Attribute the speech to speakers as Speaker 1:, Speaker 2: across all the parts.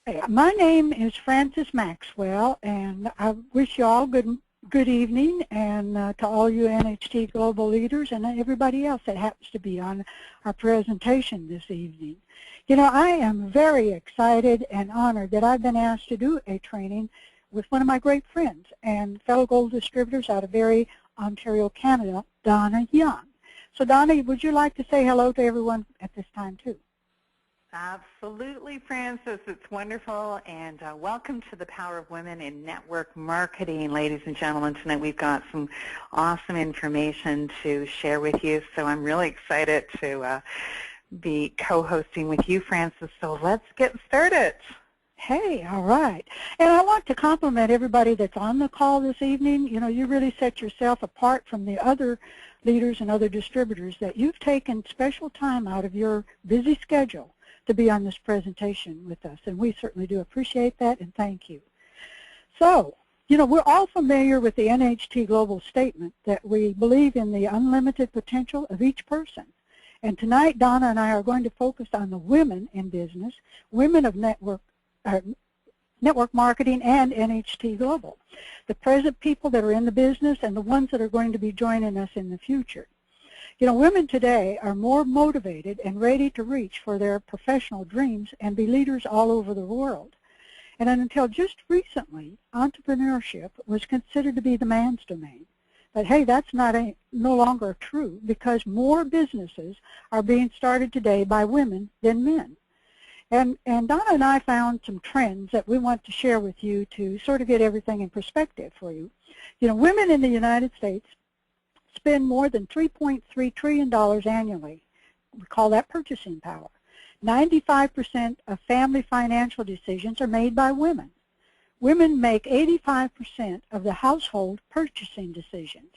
Speaker 1: My name is Frances Maxwell, and I wish you all good evening, and to all you NHT Global leaders and everybody else that happens to be on our presentation this evening. You know, I am very excited and honored that I've been asked to do a training with one of my great friends and fellow gold distributors out of Barrie, Ontario, Canada, Donna Young. So Donna, would you like to say hello to everyone at this time too?
Speaker 2: Absolutely, Frances. It's wonderful, and welcome to the Power of Women in Network Marketing, ladies and gentlemen. Tonight we've got some awesome information to share with you, so I'm really excited to be co-hosting with you, Frances. So let's get started.
Speaker 1: Hey, all right. And I want to compliment everybody that's on the call this evening. You know, you really set yourself apart from the other leaders and other distributors that you've taken special time out of your busy schedule to be on this presentation with us, and we certainly do appreciate that, and thank you. So, you know, we're all familiar with the NHT Global Statement that we believe in the unlimited potential of each person. And tonight, Donna and I are going to focus on the women in business, women of network marketing and NHT Global, the present people that are in the business and the ones that are going to be joining us in the future. You know, women today are more motivated and ready to reach for their professional dreams and be leaders all over the world. And until just recently, entrepreneurship was considered to be the man's domain. But hey, that's no longer true, because more businesses are being started today by women than men. And Donna and I found some trends that we want to share with you to sort of get everything in perspective for you. You know, women in the United States spend more than $3.3 trillion annually. We call that purchasing power. 95% of family financial decisions are made by women. Women make 85% of the household purchasing decisions.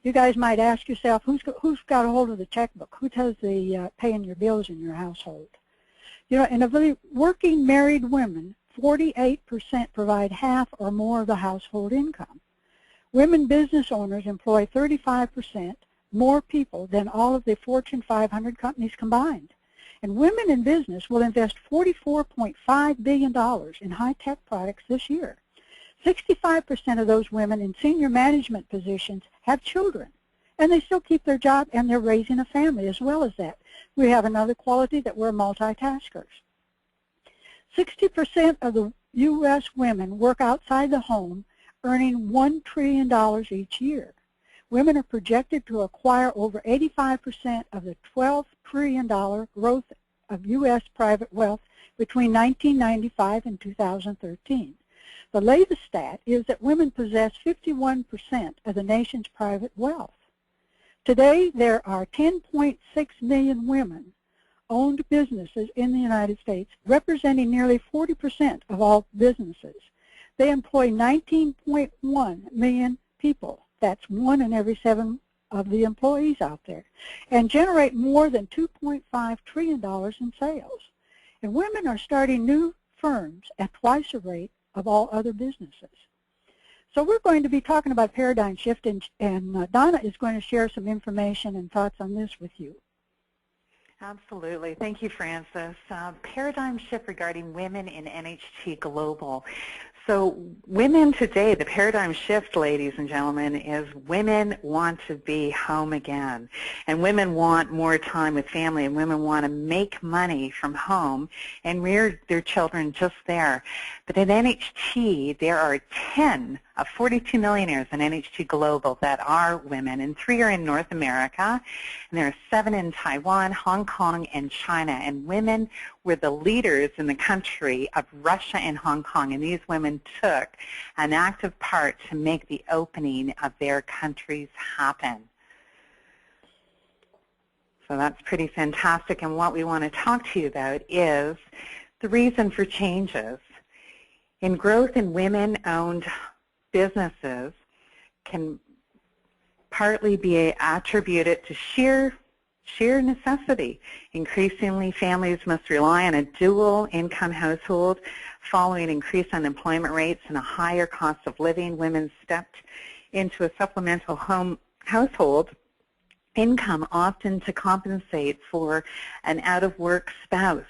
Speaker 1: You guys might ask yourself, who's got a hold of the checkbook? Who does the paying your bills in your household? You know, and of the working married women, 48% provide half or more of the household income. Women business owners employ 35% more people than all of the Fortune 500 companies combined. And women in business will invest $44.5 billion in high-tech products this year. 65% of those women in senior management positions have children, and they still keep their job, and they're raising a family as well as that. We have another quality that we're multitaskers. 60% of the U.S. women work outside the home, earning $1 trillion each year. Women are projected to acquire over 85% of the $12 trillion growth of U.S. private wealth between 1995 and 2013. The latest stat is that women possess 51% of the nation's private wealth. Today, there are 10.6 million women-owned businesses in the United States, representing nearly 40% of all businesses. They employ 19.1 million people. That's 1 in every 7 of the employees out there, and generate more than $2.5 trillion in sales. And women are starting new firms at twice the rate of all other businesses. So we're going to be talking about paradigm shift, and Donna is going to share some information and thoughts on this with you.
Speaker 2: Absolutely. Thank you, Frances. Paradigm shift regarding women in NHT Global. So women today, the paradigm shift, ladies and gentlemen, is women want to be home again. And women want more time with family, and women want to make money from home and rear their children just there. But at NHT, there are 10 of 42 millionaires in NHT Global that are women, and 3 are in North America, and there are 7 in Taiwan, Hong Kong, and China. And women were the leaders in the country of Russia and Hong Kong, and these women took an active part to make the opening of their countries happen. So that's pretty fantastic, and what we want to talk to you about is the reason for changes. In growth in women-owned businesses can partly be attributed to sheer necessity. Increasingly, families must rely on a dual income household. Following increased unemployment rates and a higher cost of living, women stepped into a supplemental household income, often to compensate for an out-of-work spouse.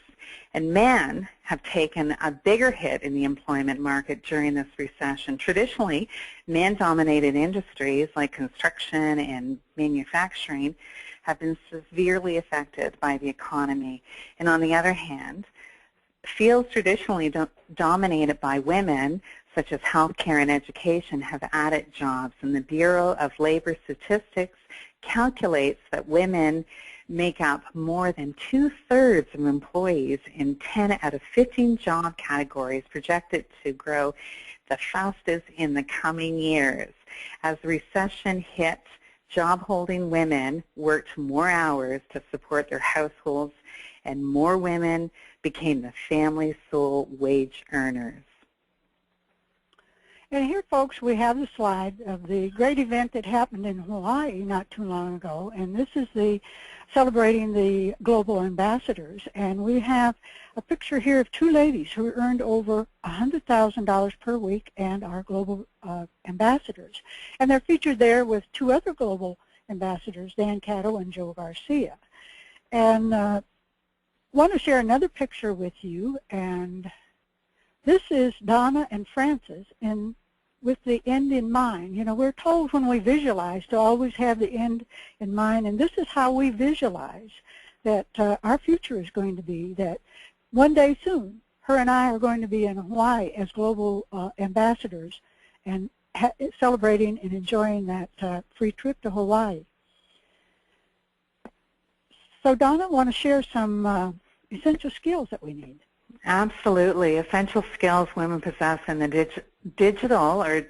Speaker 2: And men have taken a bigger hit in the employment market during this recession. Traditionally, men-dominated industries like construction and manufacturing have been severely affected by the economy. And on the other hand, fields traditionally dominated by women, such as healthcare and education, have added jobs. And the Bureau of Labor Statistics calculates that women make up more than 2/3 of employees in 10 out of 15 job categories, projected to grow the fastest in the coming years. As the recession hit, job-holding women worked more hours to support their households, and more women became the family's sole wage earners.
Speaker 1: And here, folks, we have the slide of the great event that happened in Hawaii not too long ago, and this is celebrating the global ambassadors. And we have a picture here of two ladies who earned over $100,000 per week and are global ambassadors. And they're featured there with two other global ambassadors, Dan Cato and Joe Garcia. And want to share another picture with you, and this is Donna and Francis with the end in mind. You know, we're told when we visualize to always have the end in mind, and this is how we visualize that our future is going to be, that one day soon, her and I are going to be in Hawaii as global ambassadors and celebrating and enjoying that free trip to Hawaii. So Donna, I want to share some essential skills that we need.
Speaker 2: Absolutely. Essential skills women possess in the digital or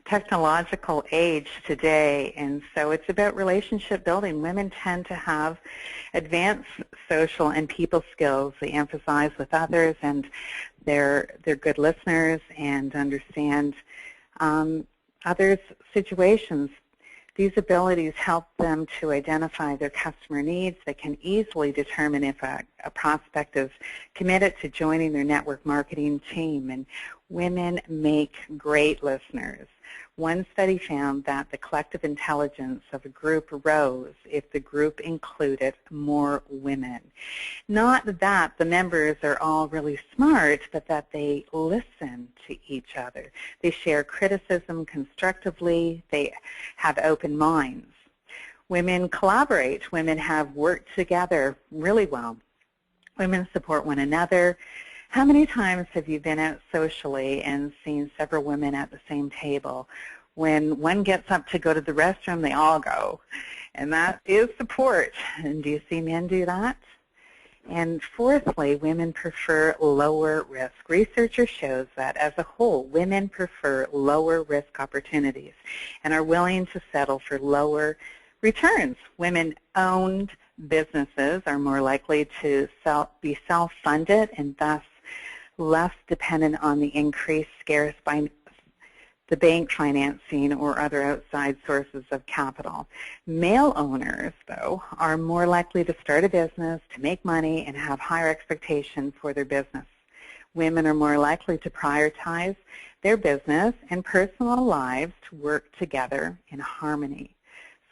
Speaker 2: technological age today. And so it's about relationship building. Women tend to have advanced social and people skills. They emphasize with others, and they're good listeners and understand others' situations. These abilities help them to identify their customer needs. They can easily determine if a prospect is committed to joining their network marketing team. And women make great listeners. One study found that the collective intelligence of a group rose if the group included more women. Not that the members are all really smart, but that they listen to each other. They share criticism constructively. They have open minds. Women collaborate. Women have worked together really well. Women support one another. How many times have you been out socially and seen several women at the same table? When one gets up to go to the restroom, they all go. And that is support. And do you see men do that? And fourthly, women prefer lower risk. Research shows that as a whole, women prefer lower risk opportunities and are willing to settle for lower returns. Women-owned businesses are more likely to be self-funded and thus less dependent on the increased scarce by the bank financing or other outside sources of capital. Male owners, though, are more likely to start a business, to make money, and have higher expectations for their business. Women are more likely to prioritize their business and personal lives to work together in harmony.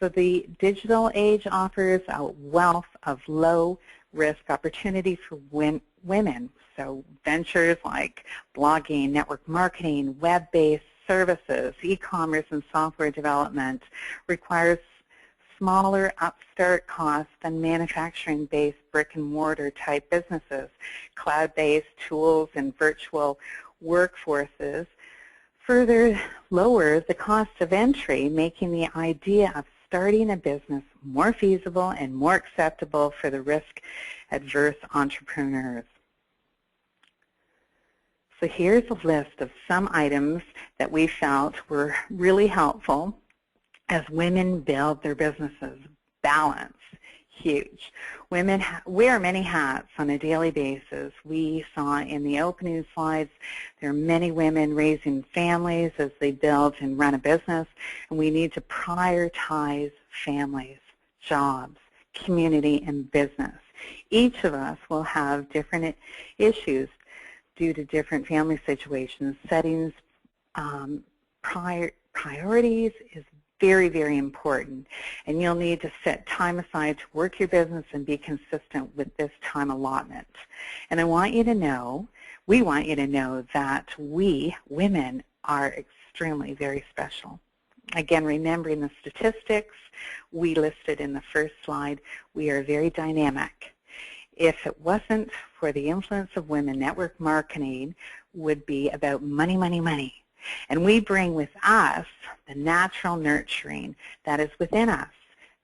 Speaker 2: So the digital age offers a wealth of low-risk opportunity for women. So ventures like blogging, network marketing, web-based services, e-commerce, and software development requires smaller upstart costs than manufacturing-based brick-and-mortar type businesses. Cloud-based tools and virtual workforces further lower the cost of entry, making the idea of starting a business more feasible and more acceptable for the risk-averse entrepreneurs. So here's a list of some items that we felt were really helpful as women build their businesses. Balance, huge. Women wear many hats on a daily basis. We saw in the opening slides there are many women raising families as they build and run a business, and we need to prioritize families, jobs, community, and business. Each of us will have different issues due to different family situations. Settings, priorities is very, very important. And you'll need to set time aside to work your business and be consistent with this time allotment. And I want you to know, we want you to know that we, women, are extremely very special. Again, remembering the statistics we listed in the first slide, we are very dynamic. If it wasn't for the influence of women, network marketing would be about money, money, money. And we bring with us the natural nurturing that is within us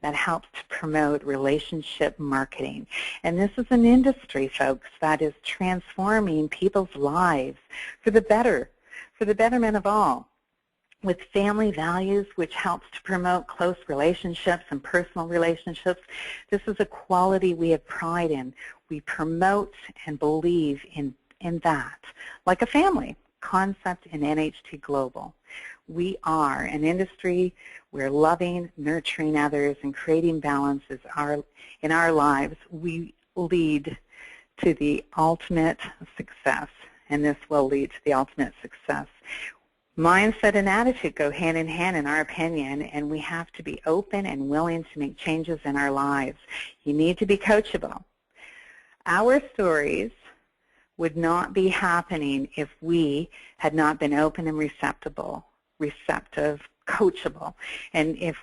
Speaker 2: that helps to promote relationship marketing. And this is an industry, folks, that is transforming people's lives for the better, for the betterment of all, with family values, which helps to promote close relationships and personal relationships. This is a quality we have pride in. We promote and believe in that, like a family concept in NHT Global. We are an industry where loving, nurturing others, and creating balance is in our lives. We lead to the ultimate success, and this will lead to the ultimate success. Mindset and attitude go hand in hand, in our opinion, and we have to be open and willing to make changes in our lives. You need to be coachable. Our stories would not be happening if we had not been open and receptive, coachable. And if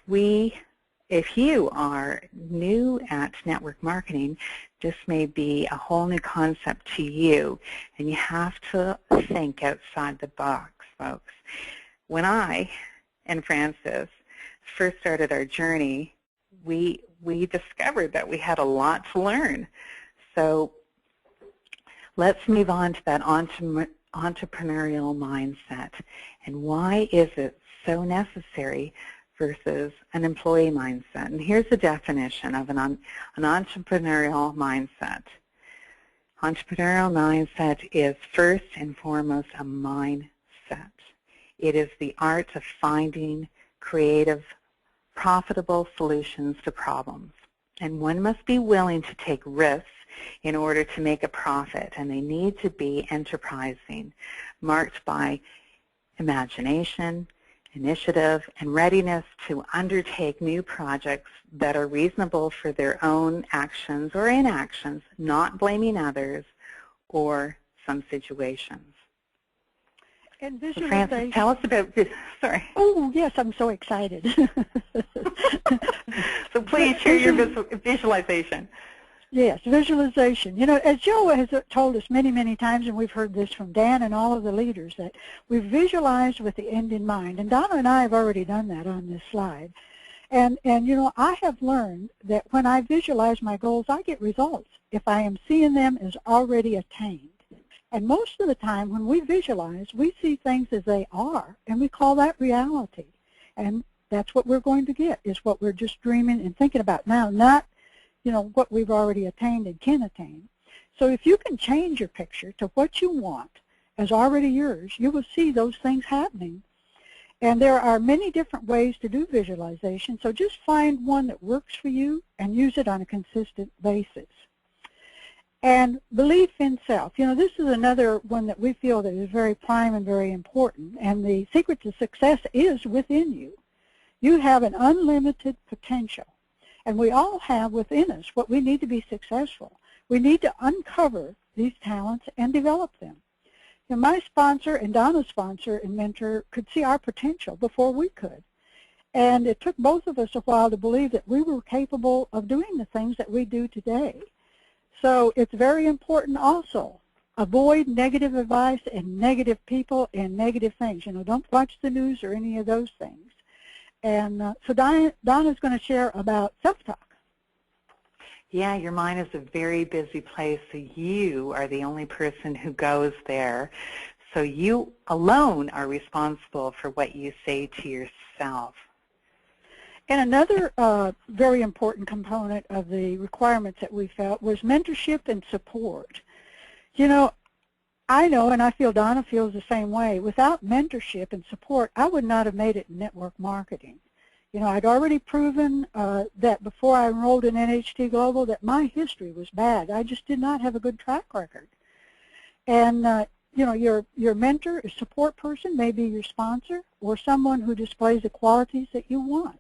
Speaker 2: you are new at network marketing, this may be a whole new concept to you, and you have to think outside the box, folks. When I and Frances first started our journey, we discovered that we had a lot to learn. So let's move on to that entrepreneurial mindset. And why is it so necessary versus an employee mindset? And here's the definition of an entrepreneurial mindset. Entrepreneurial mindset is first and foremost a mindset. It is the art of finding creative, profitable solutions to problems. And one must be willing to take risks in order to make a profit, and they need to be enterprising, marked by imagination, initiative, and readiness to undertake new projects that are reasonable for their own actions or inactions, not blaming others or some situations.
Speaker 1: And
Speaker 2: so Frances, tell us about this. Sorry.
Speaker 1: Oh, yes, I'm so excited.
Speaker 2: So please share your visualization.
Speaker 1: Yes, visualization. You know, as Joe has told us many, many times, and we've heard this from Dan and all of the leaders, that we visualize with the end in mind. And Donna and I have already done that on this slide. And you know, I have learned that when I visualize my goals, I get results if I am seeing them as already attained. And most of the time when we visualize, we see things as they are, and we call that reality. And that's what we're going to get, is what we're just dreaming and thinking about now, not, you know, what we've already attained and can attain. So if you can change your picture to what you want as already yours, you will see those things happening. And there are many different ways to do visualization, so just find one that works for you and use it on a consistent basis. And belief in self. You know, this is another one that we feel that is very prime and very important, and the secret to success is within you. You have an unlimited potential, and we all have within us what we need to be successful. We need to uncover these talents and develop them. You know, my sponsor and Donna's sponsor and mentor could see our potential before we could. And it took both of us a while to believe that we were capable of doing the things that we do today. So it's very important also. Avoid negative advice and negative people and negative things. You know, don't watch the news or any of those things. And so Donna's going to share about self-talk.
Speaker 2: Yeah, your mind is a very busy place, so you are the only person who goes there. So you alone are responsible for what you say to yourself.
Speaker 1: And another very important component of the requirements that we felt was mentorship and support. You know, I know, and I feel Donna feels the same way, without mentorship and support, I would not have made it in network marketing. You know, I'd already proven that before I enrolled in NHT Global that my history was bad. I just did not have a good track record. And, your mentor, a support person, maybe your sponsor, or someone who displays the qualities that you want.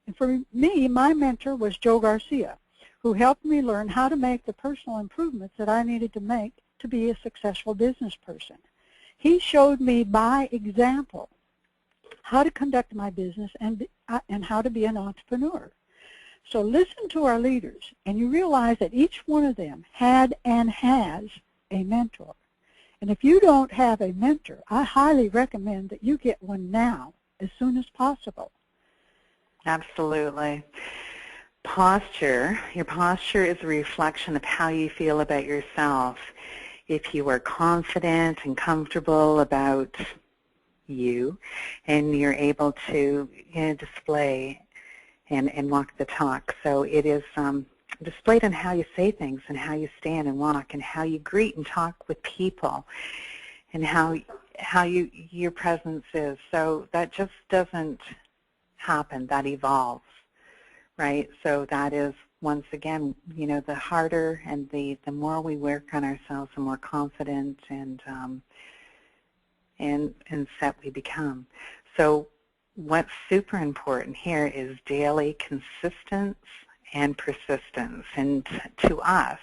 Speaker 1: And for me, my mentor was Joe Garcia, who helped me learn how to make the personal improvements that I needed to make to be a successful business person. He showed me by example how to conduct my business and how to be an entrepreneur. So listen to our leaders, and you realize that each one of them had and has a mentor. And if you don't have a mentor, I highly recommend that you get one now, as soon as possible.
Speaker 2: Absolutely. Posture, your posture is a reflection of how you feel about yourself. If you are confident and comfortable about you, and you're able to display and walk the talk. So it is displayed in how you say things and how you stand and walk and how you greet and talk with people and how your presence is. So that just doesn't happen. That evolves, right? So that is, once again, the harder and the more we work on ourselves, the more confident and set we become. So what's super important here is daily consistency and persistence. And to us,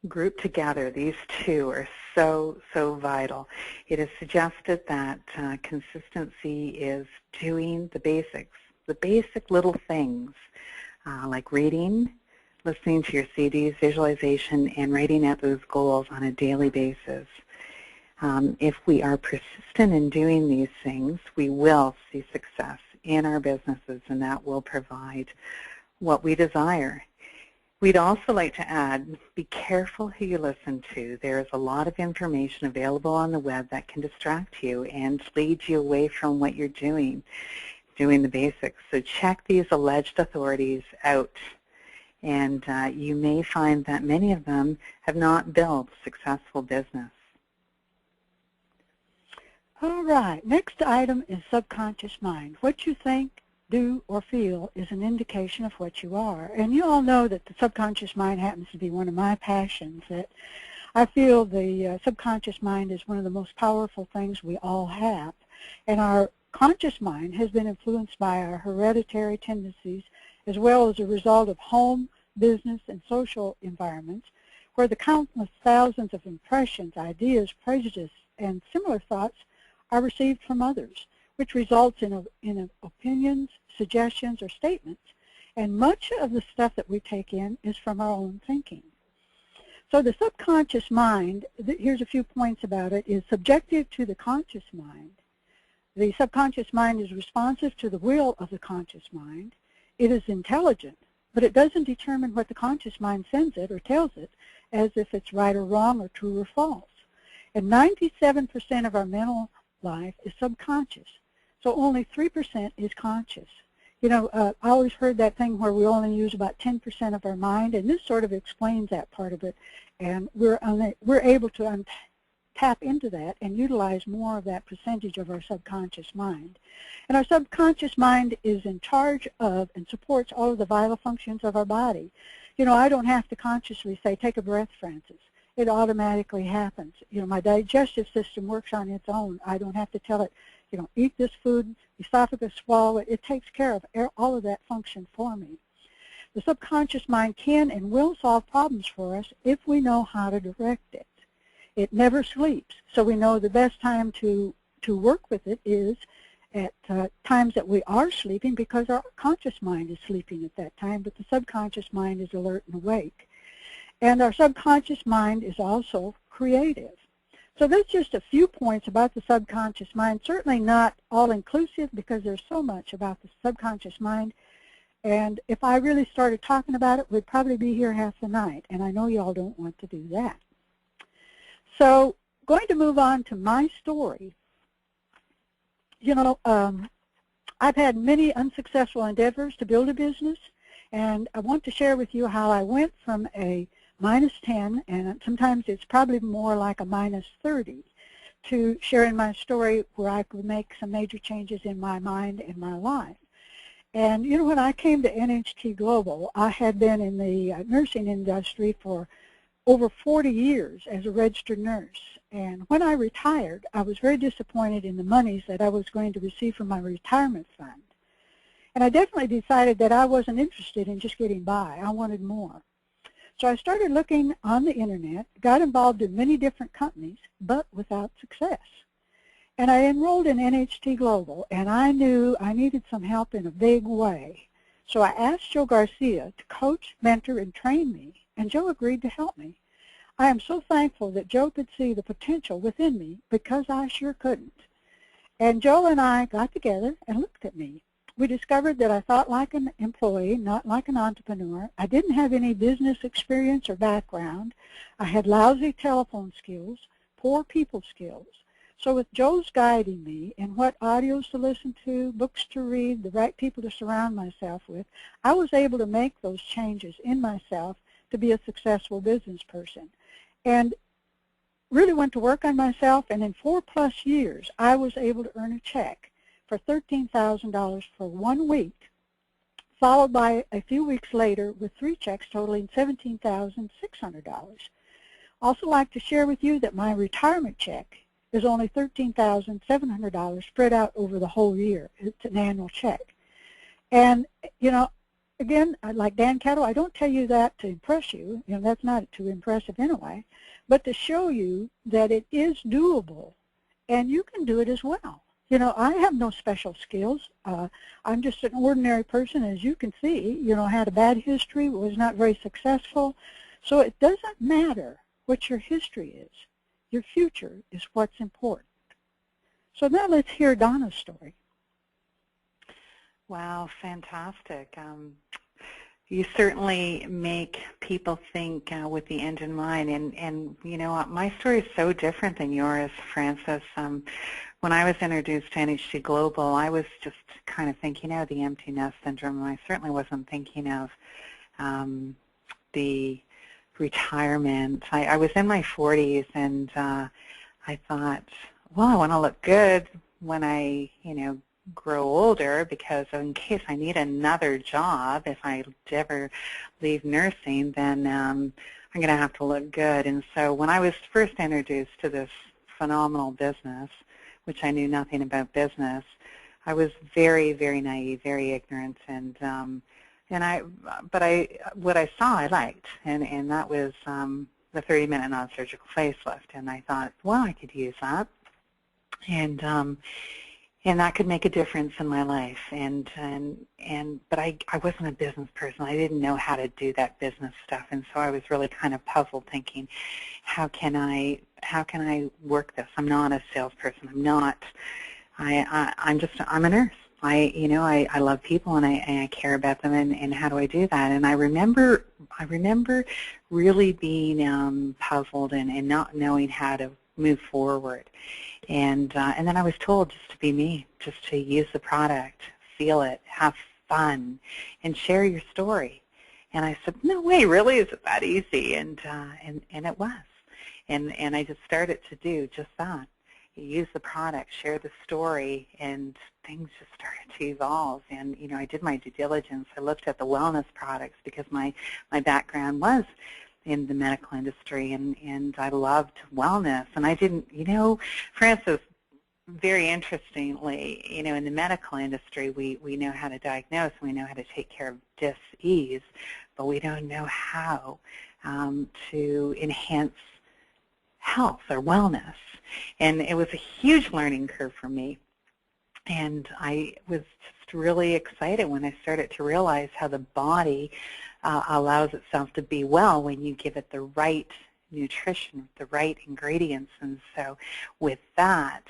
Speaker 2: grouped together, these two are so vital. It is suggested that consistency is doing the basics, the basic little things like reading, listening to your CDs, visualization, and writing out those goals on a daily basis. If we are persistent in doing these things, we will see success in our businesses, and that will provide what we desire. We'd also like to add, be careful who you listen to. There's a lot of information available on the web that can distract you and lead you away from what you're doing the basics. So check these alleged authorities out. And you may find that many of them have not built a successful business.
Speaker 1: All right, next item is subconscious mind. What you think, do, or feel is an indication of what you are. And you all know that the subconscious mind happens to be one of my passions. That I feel the subconscious mind is one of the most powerful things we all have. And our conscious mind has been influenced by our hereditary tendencies as well as a result of home, business, and social environments where the countless thousands of impressions, ideas, prejudices, and similar thoughts are received from others, which results in opinions, suggestions, or statements. And much of the stuff that we take in is from our own thinking. So the subconscious mind, here's a few points about it, is subjective to the conscious mind. The subconscious mind is responsive to the will of the conscious mind. It is intelligent, but it doesn't determine what the conscious mind sends it or tells it as if it's right or wrong or true or false. And 97% of our mental life is subconscious, so only 3% is conscious. I always heard that thing where we only use about 10% of our mind, and this sort of explains that part of it, and we're able to tap into that and utilize more of that percentage of our subconscious mind. And our subconscious mind is in charge of and supports all of the vital functions of our body. I don't have to consciously say, take a breath, Frances. It automatically happens. My digestive system works on its own. I don't have to tell it, eat this food, esophagus, swallow it. It takes care of all of that function for me. The subconscious mind can and will solve problems for us if we know how to direct it. It never sleeps, so we know the best time to work with it is at times that we are sleeping, because our conscious mind is sleeping at that time, but the subconscious mind is alert and awake. And our subconscious mind is also creative. So that's just a few points about the subconscious mind, certainly not all-inclusive because there's so much about the subconscious mind. And if I really started talking about it, we'd probably be here half the night, and I know you all don't want to do that. So going to move on to my story. I've had many unsuccessful endeavors to build a business, and I want to share with you how I went from a -10, and sometimes it's probably more like a -30, to sharing my story where I could make some major changes in my mind and my life. And you know, when I came to NHT Global, I had been in the nursing industry for over 40 years as a registered nurse. And when I retired, I was very disappointed in the monies that I was going to receive from my retirement fund. And I definitely decided that I wasn't interested in just getting by. I wanted more. So I started looking on the internet, got involved in many different companies, but without success. And I enrolled in NHT Global, and I knew I needed some help in a big way. So I asked Joe Garcia to coach, mentor, and train me, and Joe agreed to help me. I am so thankful that Joe could see the potential within me, because I sure couldn't. And Joe and I got together and looked at me. We discovered that I thought like an employee, not like an entrepreneur. I didn't have any business experience or background. I had lousy telephone skills, poor people skills. So with Joe's guiding me in what audios to listen to, books to read, the right people to surround myself with, I was able to make those changes in myself to be a successful business person. And really went to work on myself, and in 4+ years, I was able to earn a check for $13,000 for 1 week, followed by a few weeks later with 3 checks totaling $17,600. Also like to share with you that my retirement check is only $13,700 spread out over the whole year. It's an annual check. And, you know, again, like Dan Cattle, I don't tell you that to impress you. You know, that's not too impressive anyway, but to show you that it is doable, and you can do it as well. You know, I have no special skills. I'm just an ordinary person, as you can see. You know, had a bad history, was not very successful. So it doesn't matter what your history is. Your future is what's important. So now let's hear Donna's story.
Speaker 2: Wow, fantastic. You certainly make people think with the end in mind. And you know, my story is so different than yours, Frances. When I was introduced to NHT Global, I was just kind of thinking of the empty nest syndrome. I certainly wasn't thinking of the retirement. I was in my 40s, and I thought, well, I want to look good when I, you know, grow older, because in case I need another job, if I ever leave nursing, then I'm going to have to look good. And so when I was first introduced to this phenomenal business, which I knew nothing about business, I was very, very naive, very ignorant, and what I saw I liked, and that was the 30-minute non-surgical facelift, and I thought, well, I could use that, and that could make a difference in my life, but I wasn't a business person. I didn't know how to do that business stuff, and so I was really kind of puzzled, thinking, how can I work this? I'm not a salesperson. I'm a nurse. I love people, and I care about them, and how do I do that? And I remember really being puzzled and not knowing how to move forward. And then I was told just to be me, just to use the product, feel it, have fun, and share your story. And I said, no way, really? Is it that easy? And it was. And I just started to do just that. Use the product, share the story, and things just started to evolve. And, you know, I did my due diligence. I looked at the wellness products, because my background was in the medical industry, and I loved wellness. And I didn't, you know, Frances, very interestingly, you know, in the medical industry, we know how to diagnose, and we know how to take care of dis-ease, but we don't know how to enhance health or wellness. And it was a huge learning curve for me. And I was just really excited when I started to realize how the body allows itself to be well when you give it the right nutrition, the right ingredients. And so with that,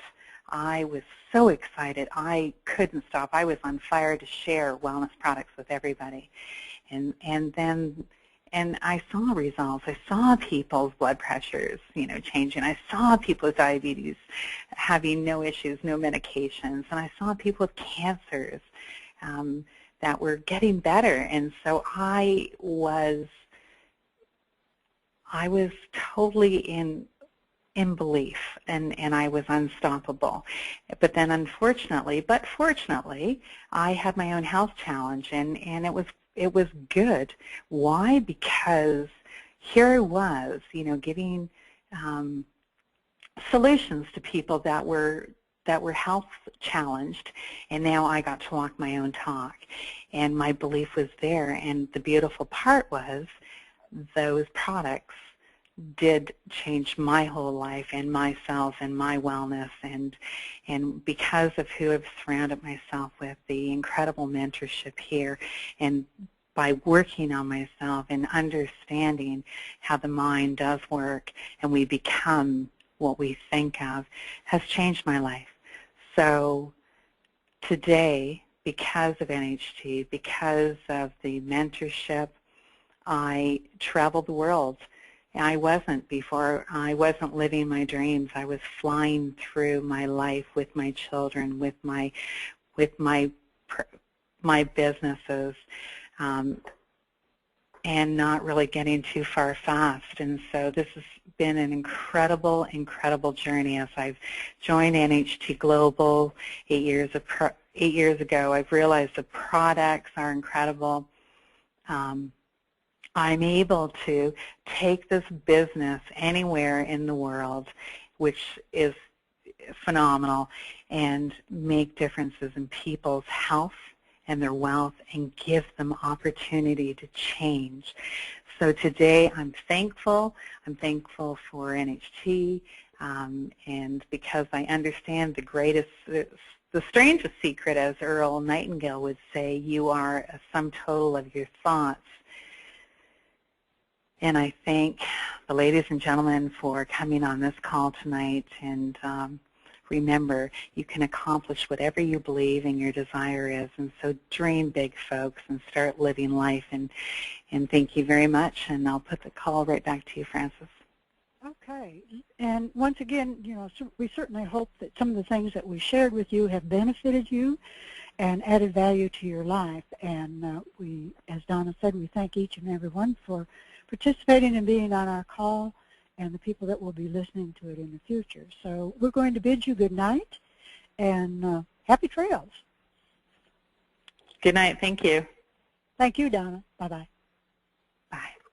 Speaker 2: I was so excited. I couldn't stop. I was on fire to share wellness products with everybody. And I saw results. I saw people's blood pressures, you know, changing. I saw people with diabetes having no issues, no medications. And I saw people with cancers that were getting better. And so I was totally in in belief, and I was unstoppable. But then fortunately, I had my own health challenge, and it was good. Why? Because here I was, giving solutions to people that were health challenged, and now I got to walk my own talk, and my belief was there. And the beautiful part was those products did change my whole life and myself and my wellness, and because of who I've surrounded myself with, the incredible mentorship here, and by working on myself and understanding how the mind does work and we become what we think of, has changed my life. So today, because of NHT, because of the mentorship, I traveled the world. I wasn't before. I wasn't living my dreams. I was flying through my life with my children, with my businesses, and not really getting too far fast. And so this has been an incredible, incredible journey as I've joined NHT Global 8 years ago. I've realized the products are incredible. I'm able to take this business anywhere in the world, which is phenomenal, and make differences in people's health and their wealth and give them opportunity to change. So today I'm thankful. I'm thankful for NHT, and because I understand the strangest secret, as Earl Nightingale would say, you are a sum total of your thoughts. And I thank the ladies and gentlemen for coming on this call tonight. And remember, you can accomplish whatever you believe and your desire is. And so dream big, folks, and start living life. And thank you very much. And I'll put the call right back to you, Frances.
Speaker 1: Okay. And once again, we certainly hope that some of the things that we shared with you have benefited you and added value to your life. And we, as Donna said, we thank each and every one for participating and being on our call, and the people that will be listening to it in the future. So we're going to bid you good night and happy trails.
Speaker 2: Good night. Thank you.
Speaker 1: Thank you, Donna. Bye-bye.